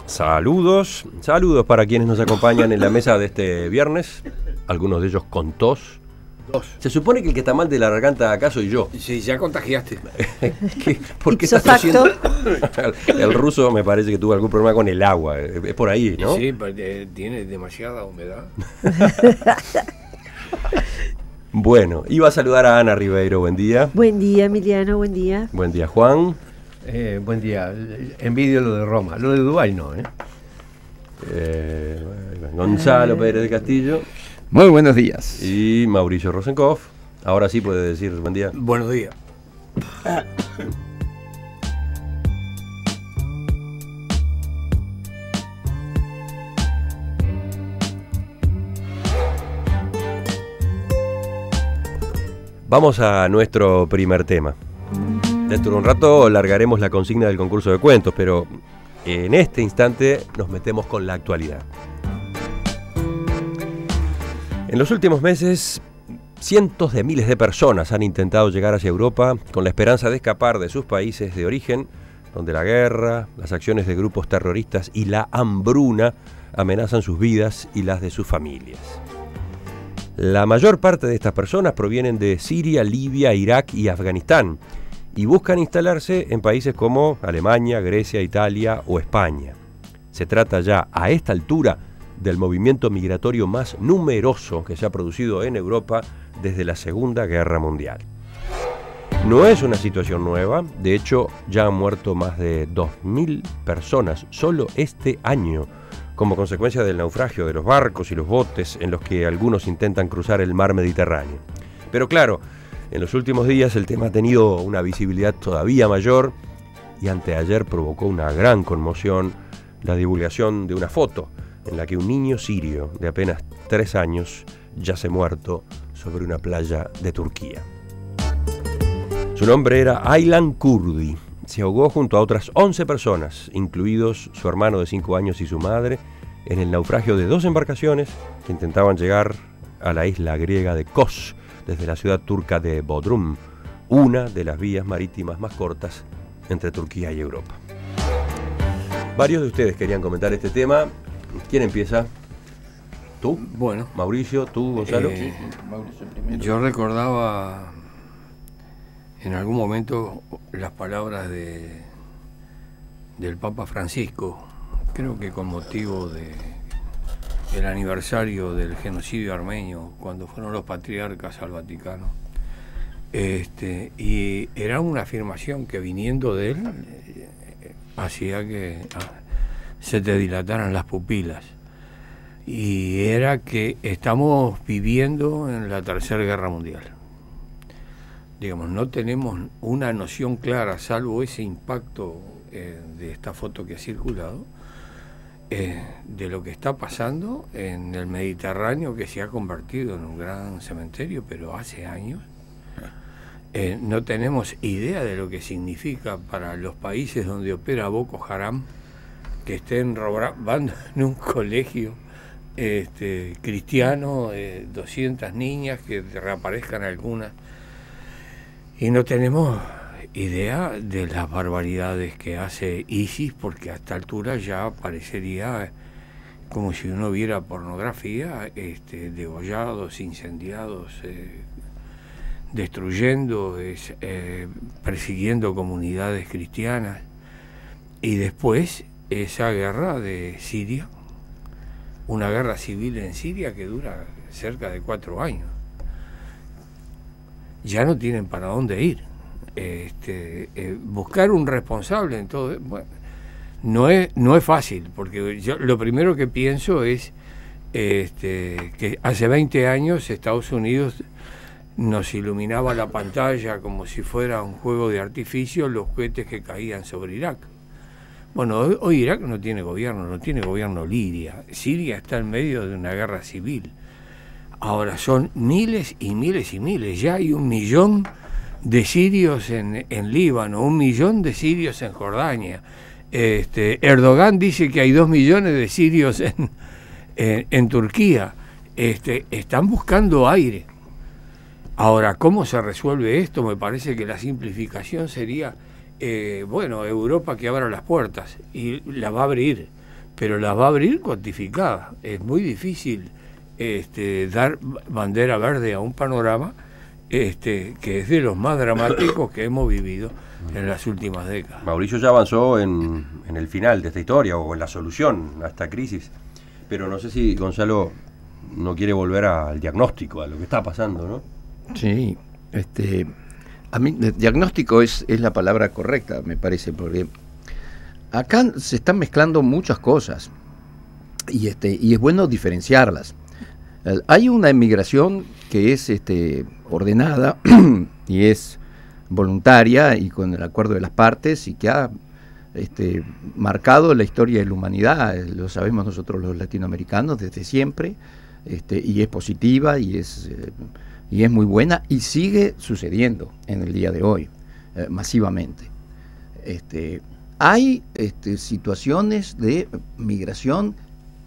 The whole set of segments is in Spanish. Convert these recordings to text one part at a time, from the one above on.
Saludos para quienes nos acompañan en la mesa de este viernes, algunos de ellos con tos. Se supone que el que está mal de la garganta acá soy yo. Sí, ya contagiaste. ¿Por qué estás tosiendo? El ruso me parece que tuvo algún problema con el agua, es por ahí, ¿no? Sí, tiene demasiada humedad. Bueno, iba a saludar a Ana Ribeiro, buen día. Buen día, Emiliano, buen día. Buen día, Juan. Buen día. Envidio lo de Roma. Lo de Dubái no, Gonzalo Pérez de Castillo. Muy buenos días. Y Mauricio Rosenkopf. Ahora sí puede decir buen día. Buenos días. Vamos a nuestro primer tema. Dentro de un rato largaremos la consigna del concurso de cuentos, pero en este instante nos metemos con la actualidad. En los últimos meses, cientos de miles de personas han intentado llegar hacia Europa con la esperanza de escapar de sus países de origen, donde la guerra, las acciones de grupos terroristas y la hambruna amenazan sus vidas y las de sus familias. La mayor parte de estas personas provienen de Siria, Libia, Irak y Afganistán y buscan instalarse en países como Alemania, Grecia, Italia o España. Se trata ya a esta altura del movimiento migratorio más numeroso que se ha producido en Europa desde la Segunda Guerra Mundial. No es una situación nueva, de hecho ya han muerto más de 2.000 personas solo este año, como consecuencia del naufragio de los barcos y los botes en los que algunos intentan cruzar el mar Mediterráneo. Pero claro, en los últimos días el tema ha tenido una visibilidad todavía mayor y anteayer provocó una gran conmoción la divulgación de una foto en la que un niño sirio de apenas 3 años yace muerto sobre una playa de Turquía. Su nombre era Aylan Kurdi. Se ahogó junto a otras 11 personas, incluidos su hermano de 5 años y su madre, en el naufragio de 2 embarcaciones que intentaban llegar a la isla griega de Kos desde la ciudad turca de Bodrum, una de las vías marítimas más cortas entre Turquía y Europa. Varios de ustedes querían comentar este tema. ¿Quién empieza? ¿Tú? Bueno. Mauricio, ¿tú, Gonzalo? Yo recordaba en algún momento las palabras del Papa Francisco, creo que con motivo del aniversario del genocidio armenio, cuando fueron los patriarcas al Vaticano. Y era una afirmación que viniendo de él hacía que se te dilataran las pupilas. Y era que estamos viviendo en la Tercera Guerra Mundial. Digamos, no tenemos una noción clara, salvo ese impacto de esta foto que ha circulado, de lo que está pasando en el Mediterráneo, que se ha convertido en un gran cementerio, pero hace años. No tenemos idea de lo que significa para los países donde opera Boko Haram que estén robando en un colegio cristiano 200 niñas, que reaparezcan algunas, y no tenemos idea de las barbaridades que hace ISIS, porque a esta altura ya parecería como si uno viera pornografía, degollados, incendiados, destruyendo, persiguiendo comunidades cristianas. Y después esa guerra de Siria, una guerra civil en Siria que dura cerca de 4 años. Ya no tienen para dónde ir. Buscar un responsable en todo, bueno, no es fácil, porque yo lo primero que pienso es que hace 20 años Estados Unidos nos iluminaba la pantalla como si fuera un juego de artificio los cohetes que caían sobre Irak. Bueno, hoy Irak no tiene gobierno Liria. Siria está en medio de una guerra civil. Ahora son miles y miles y miles. Ya hay 1 millón de sirios en Líbano, 1 millón de sirios en Jordania. Erdogan dice que hay 2 millones de sirios en Turquía. Están buscando aire. Ahora, ¿cómo se resuelve esto? Me parece que la simplificación sería, Europa que abra las puertas, y la va a abrir, pero las va a abrir cuantificadas. Es muy difícil dar bandera verde a un panorama que es de los más dramáticos que hemos vivido en las últimas décadas. Mauricio ya avanzó en el final de esta historia o en la solución a esta crisis, pero no sé si Gonzalo no quiere volver al diagnóstico, a lo que está pasando, ¿no? Sí, a mí el diagnóstico es la palabra correcta, me parece, porque acá se están mezclando muchas cosas y es bueno diferenciarlas. Hay una emigración que es ordenada y es voluntaria y con el acuerdo de las partes y que ha marcado la historia de la humanidad, lo sabemos nosotros los latinoamericanos desde siempre, y es positiva y es muy buena y sigue sucediendo en el día de hoy, masivamente. Hay situaciones de migración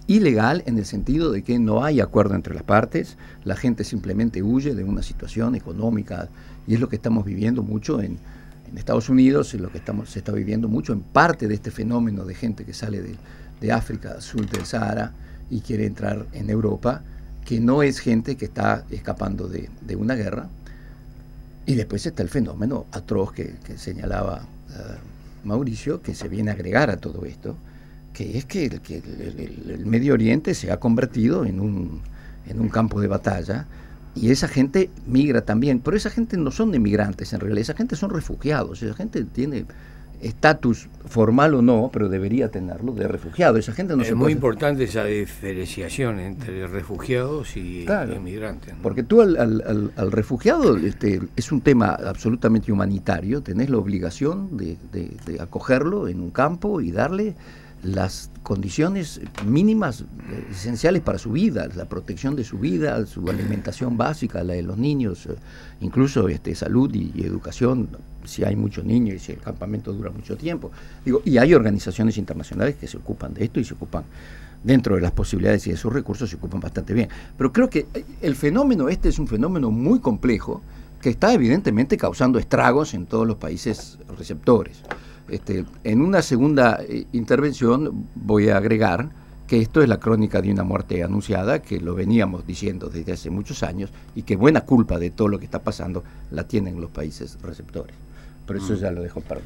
ilegal en el sentido de que no hay acuerdo entre las partes, la gente simplemente huye de una situación económica y es lo que estamos viviendo mucho en Estados Unidos, es lo que se está viviendo mucho en parte de este fenómeno de gente que sale de África, sur del Sahara y quiere entrar en Europa, que no es gente que está escapando de una guerra. Y después está el fenómeno atroz que señalaba Mauricio, que se viene a agregar a todo esto, que es que el Medio Oriente se ha convertido en un campo de batalla y esa gente migra también, pero esa gente no son emigrantes en realidad, esa gente son refugiados, esa gente tiene estatus formal o no, pero debería tenerlo de refugiado. Esa gente no es muy importante esa diferenciación entre refugiados y inmigrantes, ¿no? Porque tú al refugiado es un tema absolutamente humanitario, tenés la obligación de acogerlo en un campo y darle las condiciones mínimas esenciales para su vida, la protección de su vida, su alimentación básica, la de los niños, incluso salud y educación, si hay muchos niños y si el campamento dura mucho tiempo. Y hay organizaciones internacionales que se ocupan de esto y se ocupan, dentro de las posibilidades y de sus recursos, se ocupan bastante bien. Pero creo que el fenómeno es un fenómeno muy complejo que está evidentemente causando estragos en todos los países receptores. En una segunda intervención voy a agregar que esto es la crónica de una muerte anunciada, que lo veníamos diciendo desde hace muchos años y que buena culpa de todo lo que está pasando la tienen los países receptores. Pero eso ya lo dejo para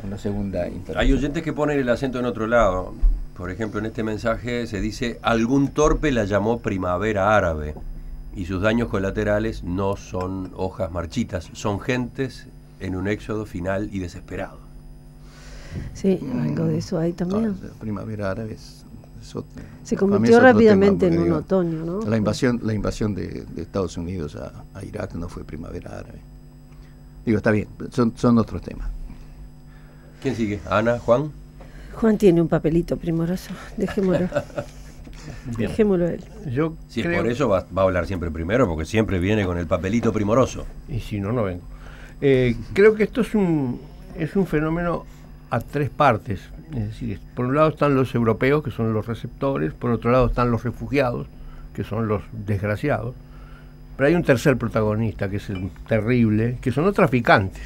una segunda intervención. Hay oyentes que ponen el acento en otro lado. Por ejemplo, en este mensaje se dice: algún torpe la llamó primavera árabe y sus daños colaterales no son hojas marchitas, son gentes en un éxodo final y desesperado. Sí, algo de eso hay también. La primavera árabe se convirtió rápidamente en un otoño, ¿no? La invasión de Estados Unidos a Irak no fue primavera árabe. Está bien, son otros temas. ¿Quién sigue? ¿Ana? ¿Juan? Juan tiene un papelito primoroso, dejémoslo. Dejémoslo él. Si es por eso va a hablar siempre primero, porque siempre viene con el papelito primoroso. Y si no, no vengo. Creo que esto es un fenómeno a tres partes. Es decir, por un lado están los europeos, que son los receptores, por otro lado están los refugiados, que son los desgraciados, pero hay un tercer protagonista, que es el terrible, que son los traficantes.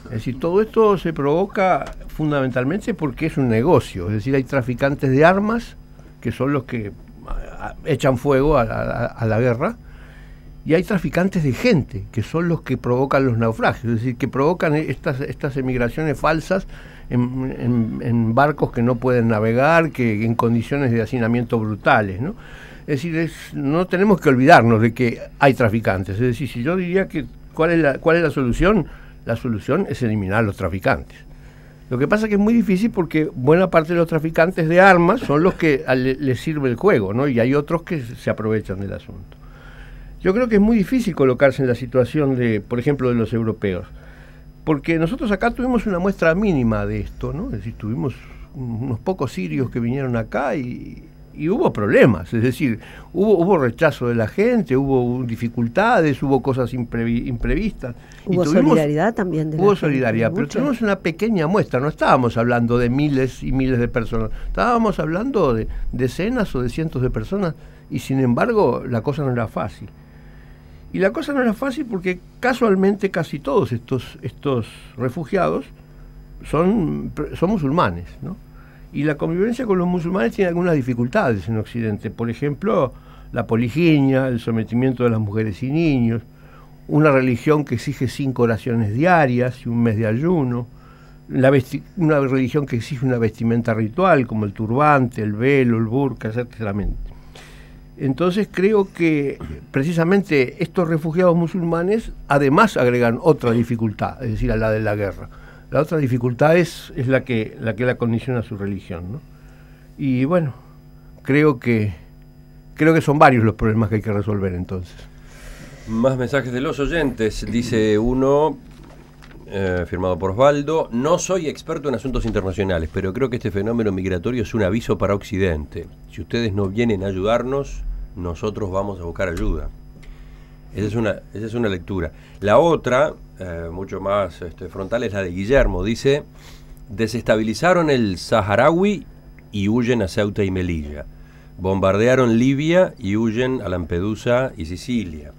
Es decir, todo esto se provoca fundamentalmente porque es un negocio. Es decir, hay traficantes de armas, que son los que echan fuego a la guerra, y hay traficantes de gente, que son los que provocan los naufragios, es decir, que provocan estas emigraciones falsas en barcos que no pueden navegar, que en condiciones de hacinamiento brutales, ¿no? Es decir, no tenemos que olvidarnos de que hay traficantes. Es decir, si yo diría que ¿cuál es la solución? La solución es eliminar a los traficantes. Lo que pasa es que es muy difícil porque buena parte de los traficantes de armas son los que les sirve el juego, ¿no? Y hay otros que se aprovechan del asunto. Yo creo que es muy difícil colocarse en la situación de, por ejemplo, de los europeos, porque nosotros acá tuvimos una muestra mínima de esto, ¿no? Es decir, tuvimos unos pocos sirios que vinieron acá y hubo problemas, es decir, hubo rechazo de la gente, hubo dificultades, hubo cosas imprevistas. Hubo solidaridad también. Hubo solidaridad, pero tuvimos una pequeña muestra, no estábamos hablando de miles y miles de personas, estábamos hablando de decenas o de cientos de personas, y sin embargo la cosa no era fácil. Y la cosa no era fácil porque casualmente casi todos estos refugiados son musulmanes, ¿no? Y la convivencia con los musulmanes tiene algunas dificultades en Occidente. Por ejemplo, la poliginia, el sometimiento de las mujeres y niños, una religión que exige 5 oraciones diarias y un mes de ayuno, una religión que exige una vestimenta ritual como el turbante, el velo, el burka, etc. Entonces creo que precisamente estos refugiados musulmanes además agregan otra dificultad, es decir, a la de la guerra. La otra dificultad es la que la condiciona su religión, ¿no? Y bueno, creo que son varios los problemas que hay que resolver entonces. Más mensajes de los oyentes. Dice uno, firmado por Osvaldo: no soy experto en asuntos internacionales, pero creo que este fenómeno migratorio es un aviso para Occidente. Si ustedes no vienen a ayudarnos, nosotros vamos a buscar ayuda. Esa es una lectura. La otra, mucho más frontal, es la de Guillermo. Dice: desestabilizaron el Saharaui y huyen a Ceuta y Melilla. Bombardearon Libia y huyen a Lampedusa y Sicilia.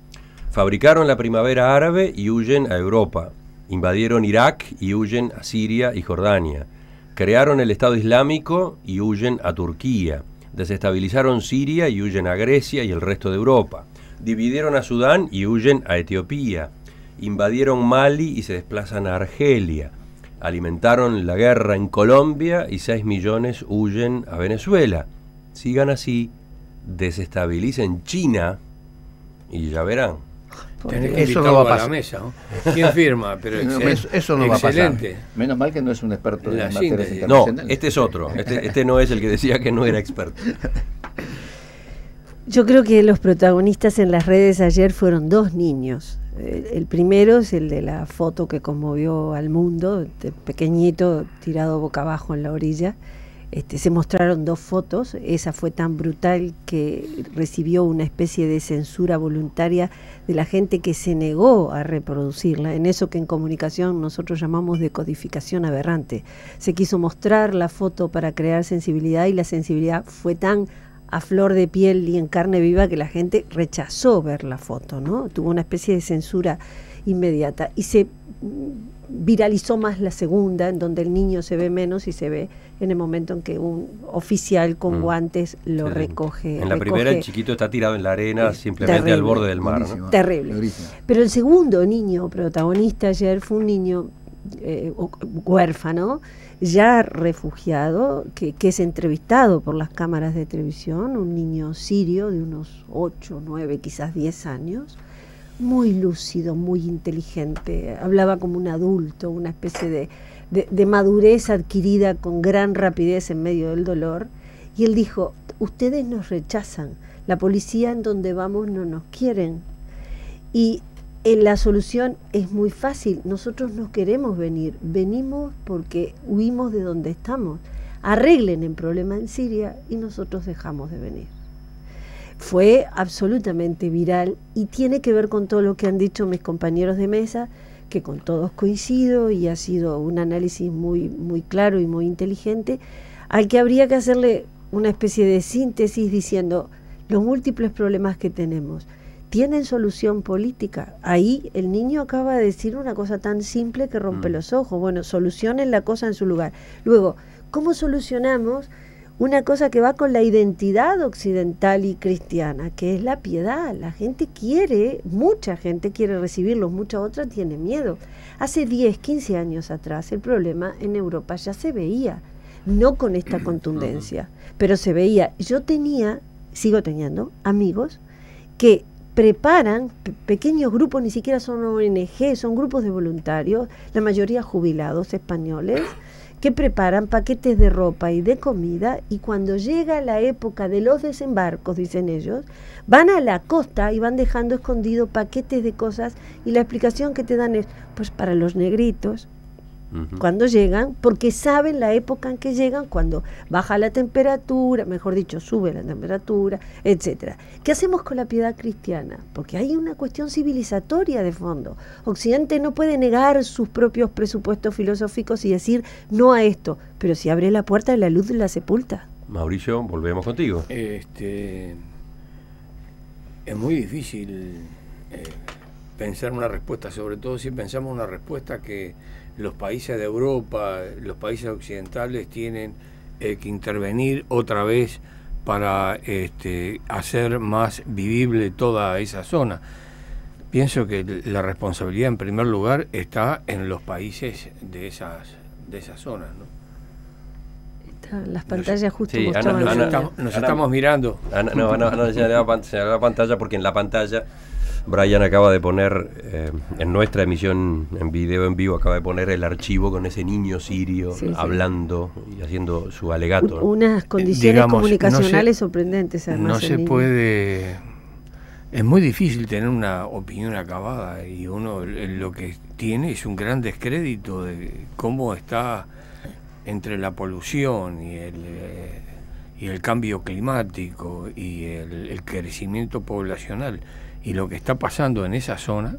Fabricaron la primavera árabe y huyen a Europa. Invadieron Irak y huyen a Siria y Jordania. Crearon el Estado Islámico y huyen a Turquía. Desestabilizaron Siria y huyen a Grecia y el resto de Europa. Dividieron a Sudán y huyen a Etiopía. Invadieron Mali y se desplazan a Argelia. Alimentaron la guerra en Colombia y 6 millones huyen a Venezuela. Sigan así, desestabilicen China y ya verán. Tenés que invitarlo a la mesa, ¿no? ¿Quién firma? Pero eso no va a pasar. Menos mal que no es un experto en materias internacionales. No, este es otro. Este no es el que decía que no era experto. Yo creo que los protagonistas en las redes ayer fueron 2 niños. El primero es el de la foto que conmovió al mundo, pequeñito, tirado boca abajo en la orilla. Se mostraron 2 fotos, esa fue tan brutal que recibió una especie de censura voluntaria de la gente que se negó a reproducirla, en eso que en comunicación nosotros llamamos decodificación aberrante. Se quiso mostrar la foto para crear sensibilidad y la sensibilidad fue tan a flor de piel y en carne viva que la gente rechazó ver la foto, ¿no? Tuvo una especie de censura inmediata y se viralizó más la segunda, en donde el niño se ve menos y se ve en el momento en que un oficial con guantes lo recoge. En la primera el chiquito está tirado en la arena, simplemente terrible, al borde del mar, ¿no? Terrible. Pero el segundo niño protagonista ayer fue un niño huérfano, ya refugiado, que es entrevistado por las cámaras de televisión, un niño sirio de unos 8, 9, quizás 10 años, muy lúcido, muy inteligente, hablaba como un adulto, una especie de madurez adquirida con gran rapidez en medio del dolor, y él dijo: ustedes nos rechazan, la policía en donde vamos no nos quieren, y la solución es muy fácil, nosotros no queremos venir, venimos porque huimos de donde estamos, arreglen el problema en Siria y nosotros dejamos de venir. Fue absolutamente viral y tiene que ver con todo lo que han dicho mis compañeros de mesa, que con todos coincido y ha sido un análisis muy, muy claro y muy inteligente, al que habría que hacerle una especie de síntesis diciendo: los múltiples problemas que tenemos tienen solución política. Ahí el niño acaba de decir una cosa tan simple que rompe los ojos. Bueno, solucionen la cosa en su lugar. Luego, ¿cómo solucionamos una cosa que va con la identidad occidental y cristiana, que es la piedad? La gente quiere, mucha gente quiere recibirlos, mucha otra tiene miedo. Hace 10, 15 años atrás el problema en Europa ya se veía, no con esta contundencia, pero se veía. Yo sigo teniendo amigos que preparan pequeños grupos, ni siquiera son ONG, son grupos de voluntarios, la mayoría jubilados españoles, que preparan paquetes de ropa y de comida, y cuando llega la época de los desembarcos, dicen ellos, van a la costa y van dejando escondidos paquetes de cosas, y la explicación que te dan es: pues para los negritos, cuando llegan, porque saben la época en que llegan, cuando baja la temperatura, mejor dicho, sube la temperatura, etcétera. ¿Qué hacemos con la piedad cristiana? Porque hay una cuestión civilizatoria de fondo. Occidente no puede negar sus propios presupuestos filosóficos y decir no a esto, pero si abre la puerta, la luz la sepulta. Mauricio, volvemos contigo. Es muy difícil pensar una respuesta, sobre todo si pensamos una respuesta que los países de Europa, los países occidentales tienen que intervenir otra vez para hacer más vivible toda esa zona. Pienso que la responsabilidad en primer lugar está en los países de esas zonas, ¿no? Las pantallas justo sí, mostraban nos estamos mirando. No, se la pantalla porque en la pantalla Brian acaba de poner, en nuestra emisión en video en vivo, acaba de poner el archivo con ese niño sirio hablando y haciendo su alegato. Unas condiciones comunicacionales sorprendentes. Además, no se puede... Es muy difícil tener una opinión acabada y uno lo que tiene es un gran descrédito de cómo está entre la polución y el cambio climático y el crecimiento poblacional y lo que está pasando en esa zona.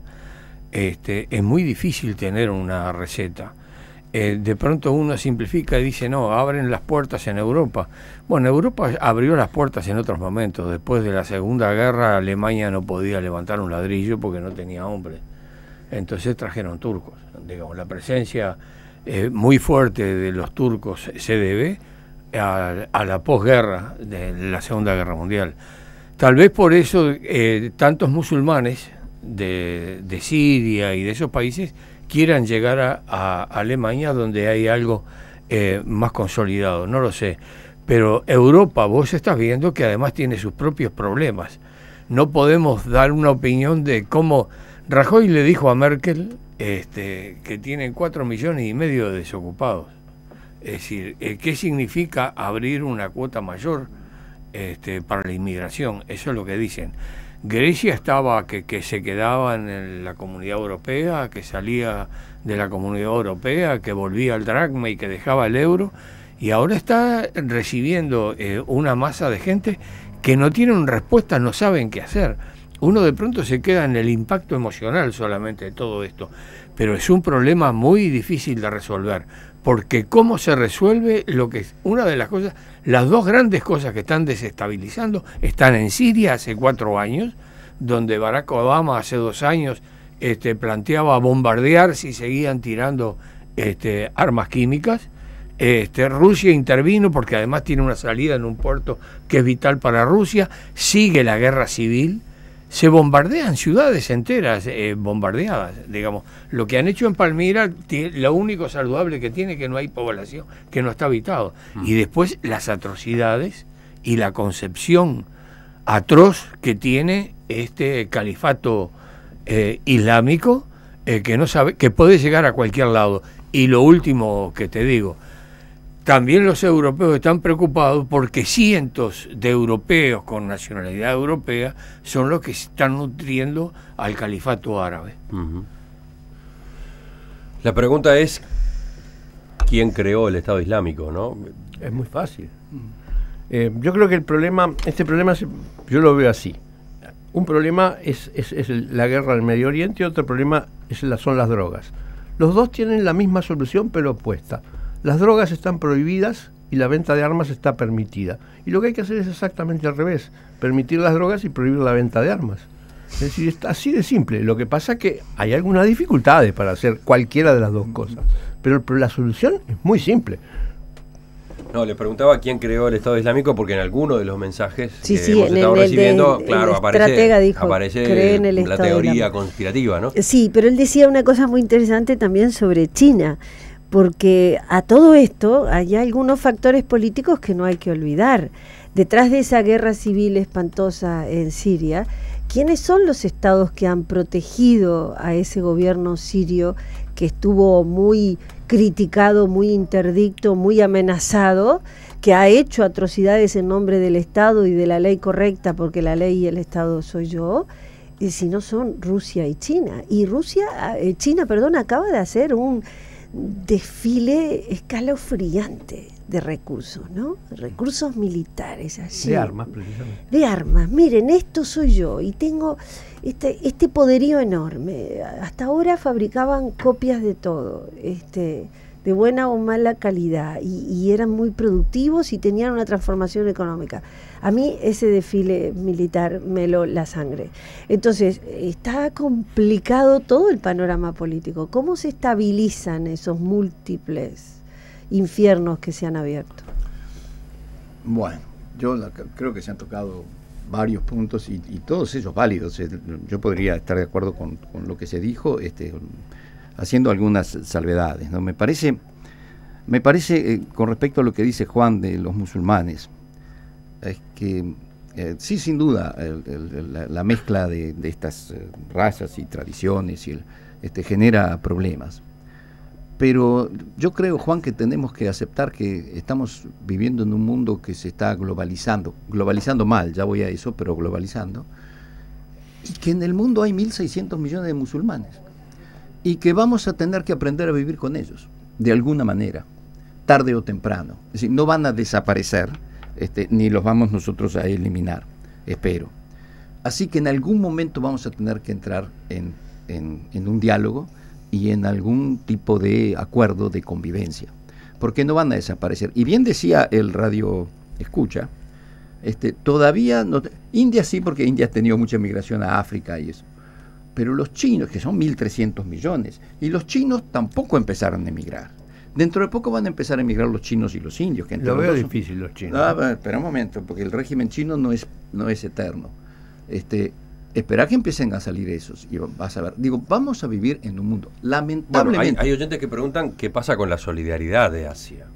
Es muy difícil tener una receta. De pronto uno simplifica y dice, no, abren las puertas en Europa. Bueno, Europa abrió las puertas en otros momentos. Después de la Segunda Guerra, Alemania no podía levantar un ladrillo porque no tenía hombres. Entonces trajeron turcos. Digamos, la presencia muy fuerte de los turcos se debe a la posguerra de la Segunda Guerra Mundial. Tal vez por eso tantos musulmanes de Siria y de esos países quieran llegar a Alemania, donde hay algo más consolidado, no lo sé. Pero Europa, vos estás viendo que además tiene sus propios problemas. No podemos dar una opinión de cómo... Rajoy le dijo a Merkel que tienen 4,5 millones de desocupados. Es decir, ¿qué significa abrir una cuota mayor para la inmigración? Eso es lo que dicen. Grecia estaba que se quedaba en la Comunidad Europea, que salía de la Comunidad Europea, que volvía al dracma y que dejaba el euro, y ahora está recibiendo una masa de gente que no tienen respuesta, no saben qué hacer. Uno de pronto se queda en el impacto emocional solamente de todo esto, pero es un problema muy difícil de resolver, porque cómo se resuelve lo que es una de las cosas, las dos grandes cosas que están desestabilizando están en Siria hace 4 años, donde Barack Obama hace 2 años planteaba bombardear si seguían tirando armas químicas. Rusia intervino porque además tiene una salida en un puerto que es vital para Rusia, sigue la guerra civil. Se bombardean ciudades enteras, bombardeadas, digamos. Lo que han hecho en Palmira, lo único saludable que tiene es que no hay población, que no está habitado. Y después las atrocidades y la concepción atroz que tiene este califato islámico, que no sabe, que puede llegar a cualquier lado. Y lo último que te digo, también los europeos están preocupados porque cientos de europeos con nacionalidad europea son los que están nutriendo al califato árabe. La pregunta es, ¿quién creó el Estado Islámico, no? Es muy fácil. Yo creo que este problema yo lo veo así. Un problema es la guerra del Medio Oriente y otro problema son las drogas. Los dos tienen la misma solución pero opuesta. Las drogas están prohibidas y la venta de armas está permitida. Y lo que hay que hacer es exactamente al revés, permitir las drogas y prohibir la venta de armas. Es decir, es así de simple. Lo que pasa es que hay algunas dificultades para hacer cualquiera de las dos cosas. Pero la solución es muy simple. No, le preguntaba quién creó el Estado Islámico porque en alguno de los mensajes que hemos estado recibiendo, claro, aparece la teoría conspirativa, ¿no? Sí, pero él decía una cosa muy interesante también sobre China. Porque a todo esto hay algunos factores políticos que no hay que olvidar. Detrás de esa guerra civil espantosa en Siria, ¿quiénes son los estados que han protegido a ese gobierno sirio que estuvo muy criticado, muy interdicto, muy amenazado, que ha hecho atrocidades en nombre del Estado y de la ley correcta, porque la ley y el Estado soy yo? Y si no son Rusia y China. Y China, acaba de hacer un desfile escalofriante de recursos, ¿no? Recursos militares allí. De armas, precisamente. De armas. Miren, esto soy yo y tengo este poderío enorme. Hasta ahora fabricaban copias de todo, de buena o mala calidad, y eran muy productivos y tenían una transformación económica. A mí ese desfile militar me heló la sangre. Entonces, está complicado todo el panorama político. ¿Cómo se estabilizan esos múltiples infiernos que se han abierto? Bueno, creo que se han tocado varios puntos y todos ellos válidos. Yo podría estar de acuerdo con lo que se dijo, haciendo algunas salvedades, ¿no? Me parece con respecto a lo que dice Juan de los musulmanes, es que sí, sin duda, la mezcla de estas razas y tradiciones genera problemas. Pero yo creo, Juan, que tenemos que aceptar que estamos viviendo en un mundo que se está globalizando mal, ya voy a eso, pero globalizando, y que en el mundo hay 1.600 millones de musulmanes, y que vamos a tener que aprender a vivir con ellos, de alguna manera, tarde o temprano. Es decir, no van a desaparecer, ni los vamos nosotros a eliminar, espero. Así que en algún momento vamos a tener que entrar en un diálogo y en algún tipo de acuerdo de convivencia, porque no van a desaparecer. Y bien decía el radio escucha, todavía no, India sí, porque India ha tenido mucha migración a África y eso, pero los chinos, que son 1.300 millones, y los chinos tampoco empezaron a emigrar. Dentro de poco van a empezar a emigrar los chinos y los indios. Que lo veo difícil los chinos. Espera un momento, porque el régimen chino no es eterno. Esperar que empiecen a salir esos y vas a ver. Digo, vamos a vivir en un mundo, lamentablemente. Bueno, hay oyentes que preguntan qué pasa con la solidaridad de Asia.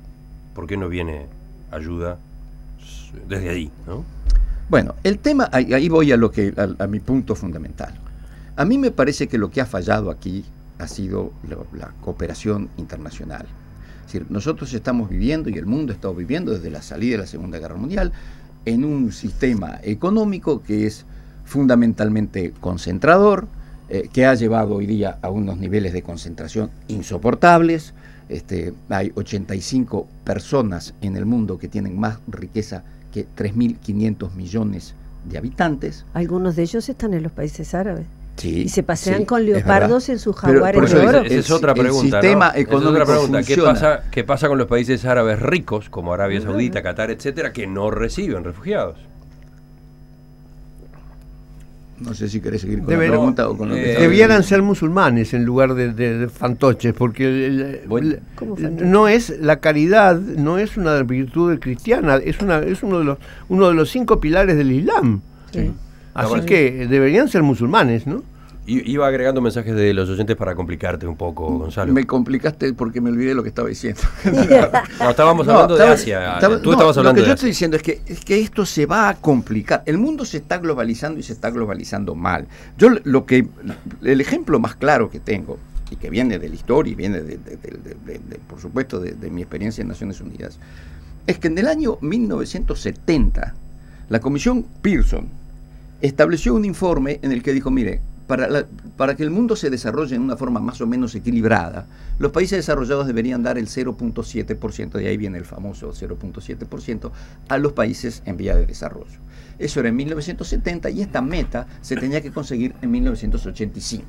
¿Por qué no viene ayuda desde allí, no? Bueno, el tema, ahí voy a mi punto fundamental. A mí me parece que lo que ha fallado aquí ha sido la cooperación internacional. Es decir, nosotros estamos viviendo, y el mundo ha estado viviendo desde la salida de la Segunda Guerra Mundial, en un sistema económico que es fundamentalmente concentrador, que ha llevado hoy día a unos niveles de concentración insoportables. Hay 85 personas en el mundo que tienen más riqueza que 3.500 millones de habitantes. Algunos de ellos están en los países árabes. Sí, y se pasean sí, con leopardos en sus jaguares de oro. Esa es otra pregunta, el sistema ¿no? económico funciona. ¿Qué pasa con los países árabes ricos, como Arabia Saudita, Qatar, etcétera, que no reciben refugiados? No sé si querés seguir con la pregunta o con lo que debieran ser musulmanes en lugar de fantoches, porque no es la caridad, no es una virtud cristiana, es uno de los 5 pilares del Islam. Sí. Así que deberían ser musulmanes, ¿no? Iba agregando mensajes de los oyentes para complicarte un poco, Gonzalo. Me complicaste porque me olvidé lo que estaba diciendo. No, estábamos hablando de Asia. Tú estabas hablando de Asia. Lo que yo estoy diciendo es que esto se va a complicar. El mundo se está globalizando y se está globalizando mal. El ejemplo más claro que tengo, y que viene de la historia y viene por supuesto de mi experiencia en Naciones Unidas, es que en el año 1970 la Comisión Pearson estableció un informe en el que dijo, mire, para que el mundo se desarrolle en una forma más o menos equilibrada, los países desarrollados deberían dar el 0.7%, de ahí viene el famoso 0.7%, a los países en vía de desarrollo. Eso era en 1970 y esta meta se tenía que conseguir en 1985.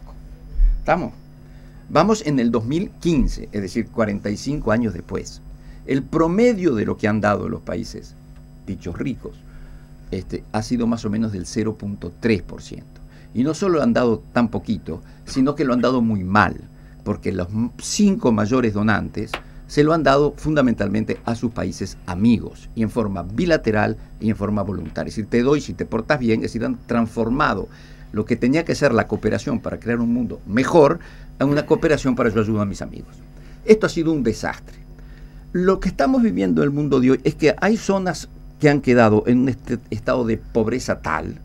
¿Estamos? Vamos en el 2015, es decir, 45 años después. El promedio de lo que han dado los países, dichos ricos, ha sido más o menos del 0.3%. Y no solo han dado tan poquito, sino que lo han dado muy mal, porque los 5 mayores donantes se lo han dado fundamentalmente a sus países amigos, y en forma bilateral y en forma voluntaria. Es decir, te doy si te portas bien, es decir, han transformado lo que tenía que ser la cooperación para crear un mundo mejor a una cooperación para yo ayudar a mis amigos. Esto ha sido un desastre. Lo que estamos viviendo en el mundo de hoy es que hay zonas que han quedado en un estado de pobreza tal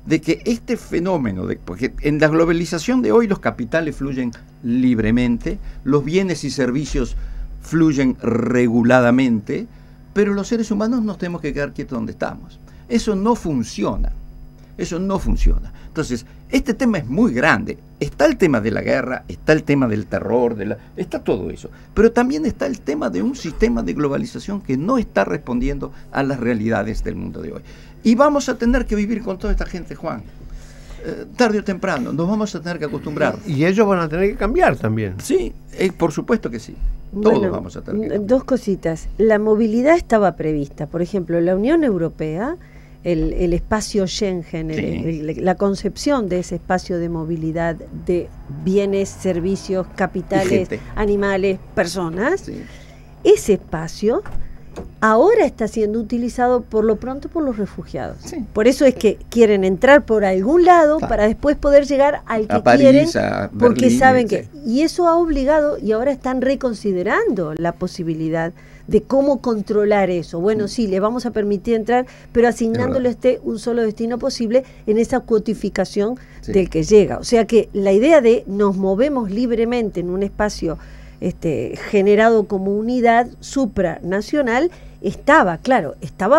de que este fenómeno, porque en la globalización de hoy los capitales fluyen libremente, los bienes y servicios fluyen reguladamente, pero los seres humanos nos tenemos que quedar quietos donde estamos. Eso no funciona. Eso no funciona. Entonces, este tema es muy grande. Está el tema de la guerra, está el tema del terror, está todo eso. Pero también está el tema de un sistema de globalización que no está respondiendo a las realidades del mundo de hoy. Y vamos a tener que vivir con toda esta gente, Juan. Tarde o temprano, nos vamos a tener que acostumbrar. Y ellos van a tener que cambiar también. Sí, por supuesto que sí. Todos vamos a tener que cambiar. 2 cositas. La movilidad estaba prevista. Por ejemplo, la Unión Europea, el espacio Schengen, sí, la concepción de ese espacio de movilidad de bienes, servicios, capitales, animales, personas, sí, ese espacio ahora está siendo utilizado por lo pronto por los refugiados. Sí. Por eso es que quieren entrar por algún lado para después poder llegar al que quieren, porque Berlín, saben que... Y eso ha obligado, y ahora están reconsiderando la posibilidad de cómo controlar eso. Bueno, sí, le vamos a permitir entrar, pero asignándole un solo destino posible en esa cuotificación del que llega. O sea que la idea de nos movemos libremente en un espacio generado como unidad supranacional estaba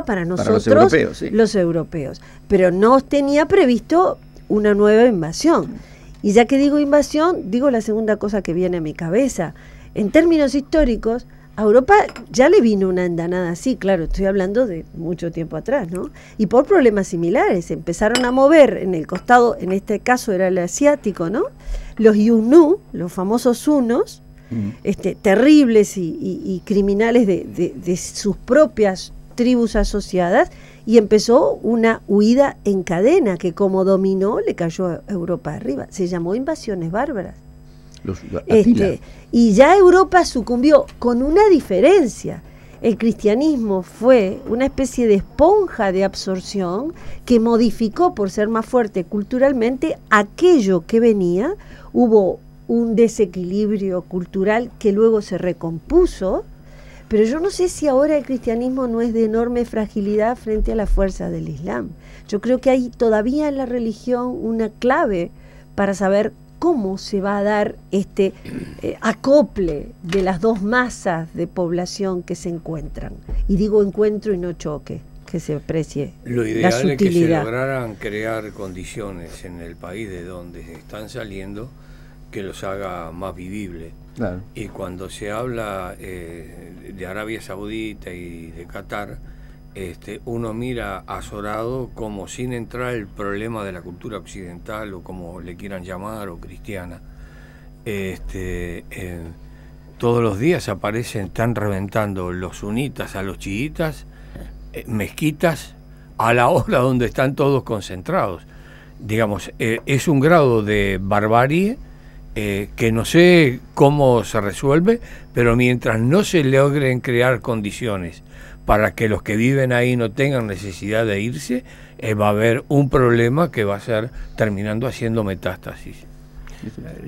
para nosotros, los europeos, pero no tenía previsto una nueva invasión. Y ya que digo invasión, digo la segunda cosa que viene a mi cabeza. En términos históricos, a Europa ya le vino una andanada así, claro, estoy hablando de mucho tiempo atrás, ¿no? Y por problemas similares, empezaron a mover en el costado, en este caso era el asiático, ¿no? Los Yunú, los famosos hunos, terribles y criminales de sus propias tribus asociadas, y empezó una huida en cadena que como dominó le cayó a Europa arriba. Se llamó invasiones bárbaras. Y ya Europa sucumbió con una diferencia. El cristianismo fue una especie de esponja de absorción que modificó, por ser más fuerte culturalmente, aquello que venía. Hubo un desequilibrio cultural que luego se recompuso, pero yo no sé si ahora el cristianismo no es de enorme fragilidad frente a la fuerza del Islam. Yo creo que hay todavía en la religión una clave para saber cómo se va a dar este acople de las dos masas de población que se encuentran. Y digo encuentro y no choque, que se aprecie lo la ideal sutilidad. es que se lograran crear condiciones en el país de donde están saliendo que los haga más vivibles. Claro. Y cuando se habla de Arabia Saudita y de Qatar, uno mira azorado como sin entrar el problema de la cultura occidental o como le quieran llamar, o cristiana. Todos los días están reventando los sunitas a los chiitas, mezquitas, a la hora donde están todos concentrados. Digamos, es un grado de barbarie que no sé cómo se resuelve, pero mientras no se logren crear condiciones para que los que viven ahí no tengan necesidad de irse, va a haber un problema que va a ser terminando haciendo metástasis.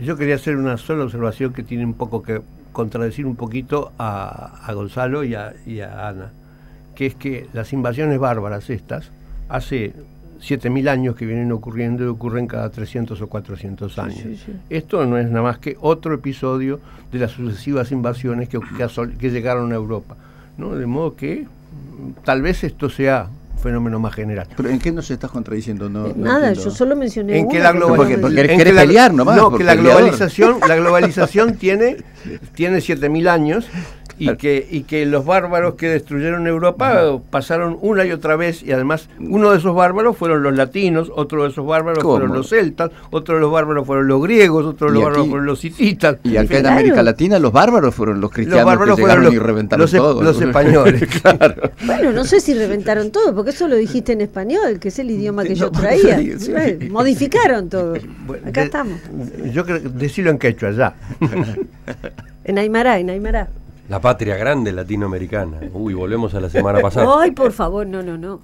Yo quería hacer una sola observación que tiene un poco que contradecir un poquito a Gonzalo y a Ana, que es que las invasiones bárbaras estas, hace 7.000 años que vienen ocurriendo y ocurren cada 300 o 400 años. Sí. Esto no es nada más que otro episodio de las sucesivas invasiones que llegaron a Europa, ¿no? De modo que tal vez esto sea un fenómeno más general. ¿Pero en qué nos estás contradiciendo? Nada, yo solo mencioné en que la globalización, porque querés pelear nomás. No, que la globalización tiene 7.000 años. Y que los bárbaros que destruyeron Europa pasaron una y otra vez, y además uno de esos bárbaros fueron los latinos, otro de esos bárbaros fueron los celtas, otro de los bárbaros fueron los griegos, otro de los bárbaros fueron los hititas. Y acá en América Latina los bárbaros fueron los cristianos que llegaron y reventaron todo. Los españoles. Claro. Bueno, no sé si reventaron todo, porque eso lo dijiste en español, que es el idioma que yo traía. Sí. Modificaron todo. Bueno, acá estamos. Yo creo que decirlo en quechua, ya. En Aymara. La patria grande latinoamericana. Uy, volvemos a la semana pasada. Ay, por favor, no.